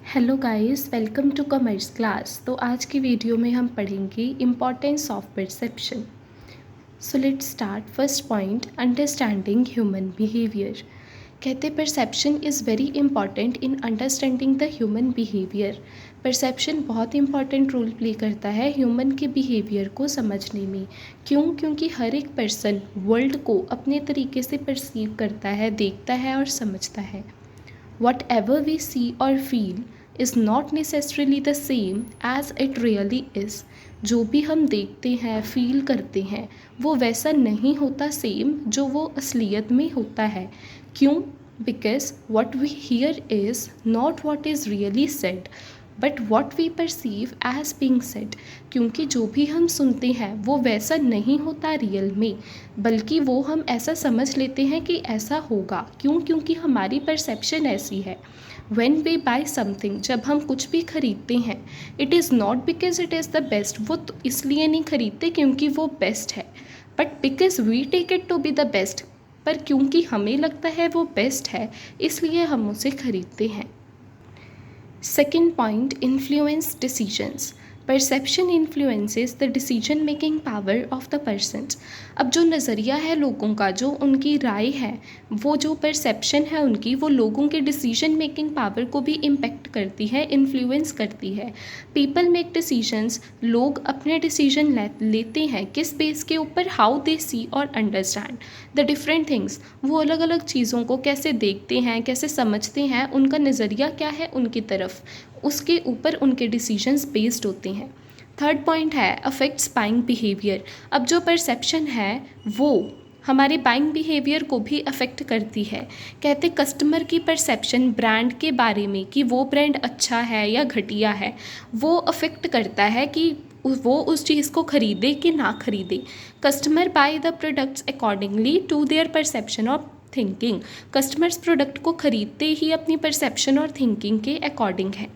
Hello guys, welcome to commerce class. तो आज की वीडियो में हम पढ़ेंगे importance of perception. So let's start. First point, understanding human behaviour. कहते perception is very important in understanding the human behaviour. Perception बहुत important role play करता है ह्यूमन के बिहेवियर को समझने में। क्यों? क्योंकि हर एक पर्सन वर्ल्ड को अपने तरीके से परसीव करता है, देखता है और समझता है। Whatever we see or feel is not necessarily the same as it really is. जो भी हम देखते हैं, फील करते हैं, वो वैसा नहीं होता सेम जो वो असलियत में होता है। क्यों? Because what we hear is not what is really said, but what we perceive as being said. क्योंकि जो भी हम सुनते हैं वो वैसा नहीं होता रियल में, बल्कि वो हम ऐसा समझ लेते हैं कि ऐसा होगा। क्यों? क्योंकि हमारी परसेप्शन ऐसी है। वेन वी बाय समथिंग, जब हम कुछ भी खरीदते हैं, it is not because it is the best. वो तो इसलिए नहीं खरीदते क्योंकि वो बेस्ट है, but because we take it to be the best. पर क्योंकि हमें लगता है वो बेस्ट है, इसलिए हम उसे खरीदते हैं। Second point, influence decisions. Perception influences the decision making power of the persons. अब जो नज़रिया है लोगों का, जो उनकी राय है, वो जो परसेप्शन है उनकी, वो लोगों के डिसीजन मेकिंग पावर को भी इम्पेक्ट करती है, इन्फ्लुएंस करती है। पीपल मेक डिसीजंस, लोग अपने डिसीजन लेते हैं किस बेस के ऊपर? हाउ दे सी और अंडरस्टैंड द डिफरेंट थिंग्स। वो अलग अलग चीज़ों को कैसे देखते हैं, कैसे समझते हैं, उनका नज़रिया क्या है उनकी तरफ, उसके ऊपर उनके डिसीजंस बेस्ड होते हैं। थर्ड पॉइंट है अफेक्ट्स बाइंग बिहेवियर। अब जो परसेप्शन है वो हमारे बाइंग बिहेवियर को भी अफेक्ट करती है। कहते कस्टमर की परसेप्शन ब्रांड के बारे में कि वो ब्रांड अच्छा है या घटिया है, वो अफेक्ट करता है कि वो उस चीज़ को खरीदे कि ना खरीदे। Customer buy the products accordingly to their perception of thinking. Customers product को खरीदते ही अपनी परसेप्शन और थिंकिंग के अकॉर्डिंग है।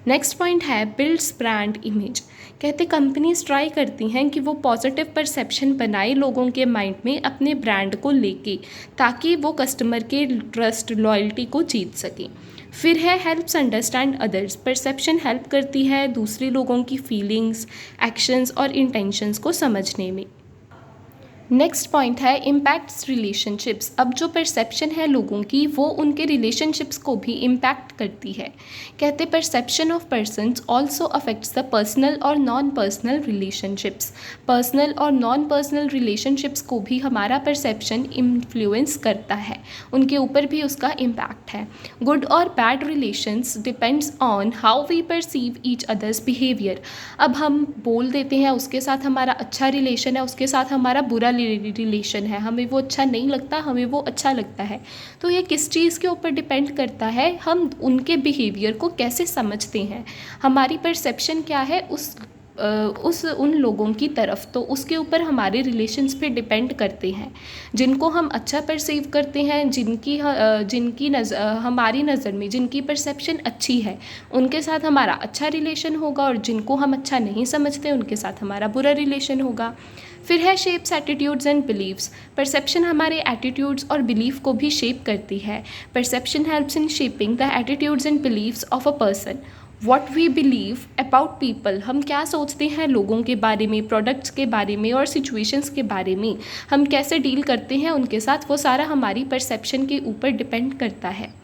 नेक्स्ट पॉइंट है बिल्ड्स ब्रांड इमेज। कहते कंपनीज ट्राई करती हैं कि वो पॉजिटिव परसेप्शन बनाए लोगों के माइंड में अपने ब्रांड को लेके, ताकि वो कस्टमर के ट्रस्ट, लॉयल्टी को जीत सकें। फिर है helps understand others. Perception help करती है दूसरे लोगों की फीलिंग्स, एक्शंस और इंटेंशंस को समझने में। नेक्स्ट पॉइंट है इम्पैक्ट्स रिलेशनशिप्स। अब जो परसेप्शन है लोगों की, वो उनके रिलेशनशिप्स को भी इम्पैक्ट करती है। कहते perception of persons also affects the personal और नॉन पर्सनल रिलेशनशिप्स। पर्सनल और नॉन पर्सनल रिलेशनशिप्स को भी हमारा परसेप्शन इन्फ्लुएंस करता है, उनके ऊपर भी उसका इम्पैक्ट है। गुड और bad relations depends on how we perceive each others behaviour. अब हम बोल देते हैं उसके साथ हमारा अच्छा रिलेशन है, उसके साथ हमारा बुरा रिलेशन है, हमें वो अच्छा नहीं लगता, हमें वो अच्छा लगता है। तो ये किस चीज़ के ऊपर डिपेंड करता है? हम उनके बिहेवियर को कैसे समझते हैं, हमारी परसेप्शन क्या है उस उन लोगों की तरफ, तो उसके ऊपर हमारे रिलेशंस पे डिपेंड करते हैं। जिनको हम अच्छा परसीव करते हैं, जिनकी हमारी नज़र में जिनकी परसेप्शन अच्छी है, उनके साथ हमारा अच्छा रिलेशन होगा, और जिनको हम अच्छा नहीं समझते उनके साथ हमारा बुरा रिलेशन होगा। फिर है shapes attitudes and believes. Perception हमारे एटीट्यूड्स और बिलीफ को भी शेप करती है। Perception helps in shaping the attitudes and believes of a person. What we believe about people, हम क्या सोचते हैं लोगों के बारे में, प्रोडक्ट्स के बारे में और सिचुएशंस के बारे में, हम कैसे डील करते हैं उनके साथ, वो सारा हमारी परसेप्शन के ऊपर डिपेंड करता है।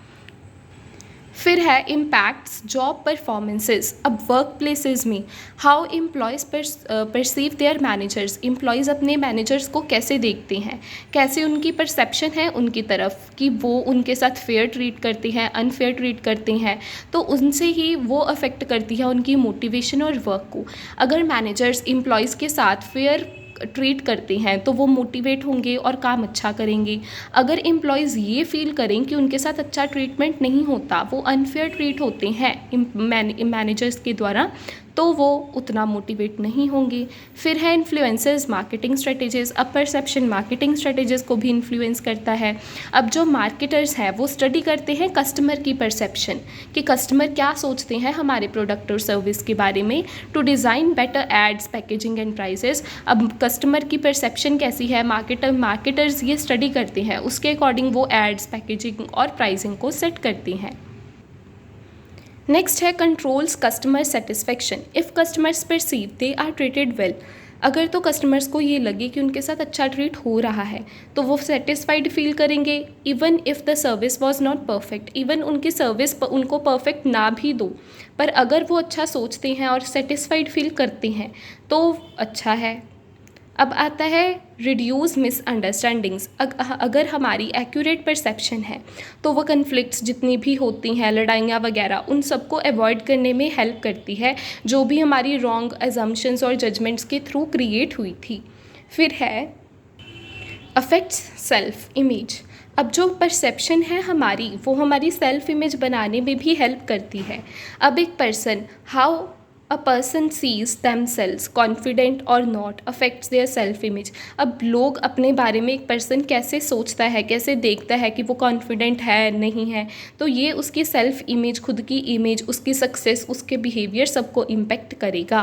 फिर है इम्पैक्ट्स जॉब परफॉर्मेंसेस। अब वर्क प्लेसेस में how employees perceive their managers. Employees अपने मैनेजर्स को कैसे देखते हैं, कैसे उनकी परसेप्शन है उनकी तरफ कि वो उनके साथ फेयर ट्रीट करते हैं, अनफेयर ट्रीट करते हैं, तो उनसे ही वो अफेक्ट करती है उनकी मोटिवेशन और वर्क को। अगर मैनेजर्स एम्प्लॉयज़ के साथ फेयर ट्रीट करते हैं तो वो मोटिवेट होंगे और काम अच्छा करेंगे। अगर एम्प्लॉयज़ ये फील करें कि उनके साथ अच्छा ट्रीटमेंट नहीं होता, वो अनफेयर ट्रीट होते हैं मैनेजर्स के द्वारा, तो वो उतना मोटिवेट नहीं होंगे। फिर है इन्फ्लुएंसर्स मार्केटिंग स्ट्रेटेजीज। अब परसेप्शन मार्केटिंग स्ट्रेटेजीज को भी इन्फ्लुएंस करता है। अब जो मार्केटर्स हैं वो स्टडी करते हैं कस्टमर की परसेप्शन, कि कस्टमर क्या सोचते हैं हमारे प्रोडक्ट और सर्विस के बारे में, to design better ads, packaging and prices. अब कस्टमर की परसेप्शन कैसी है, मार्केटर्स ये स्टडी करते हैं, उसके अकॉर्डिंग वो एड्स, पैकेजिंग और प्राइसिंग को सेट करते हैं। नेक्स्ट है controls customer satisfaction. If customers perceive they are treated well, अगर तो कस्टमर्स को ये लगे कि उनके साथ अच्छा ट्रीट हो रहा है तो वो सेटिस्फाइड फील करेंगे। Even if the service was not perfect, even उनकी सर्विस उनको परफेक्ट ना भी दो, पर अगर वो अच्छा सोचते हैं और सेटिस्फाइड फील करते हैं तो अच्छा है। अब आता है रिड्यूस मिसअंडरस्टैंडिंग्स। अगर हमारी एक्यूरेट परसेप्शन है तो वो कन्फ्लिक्ट्स जितनी भी होती हैं, लड़ाइयाँ वगैरह, उन सबको अवॉइड करने में हेल्प करती है, जो भी हमारी रॉन्ग अजम्पशंस और जजमेंट्स के थ्रू क्रिएट हुई थी। फिर है अफेक्ट्स सेल्फ इमेज। अब जो परसेप्शन है हमारी, वो हमारी सेल्फ इमेज बनाने में भी हेल्प करती है। अब एक person, how a person sees themselves confident और not affects their self image. अब लोग अपने बारे में एक पर्सन कैसे सोचता है, कैसे देखता है कि वो कॉन्फिडेंट है नहीं है, तो ये उसकी सेल्फ इमेज, खुद की इमेज, उसकी सक्सेस, उसके बिहेवियर सबको इम्पेक्ट करेगा।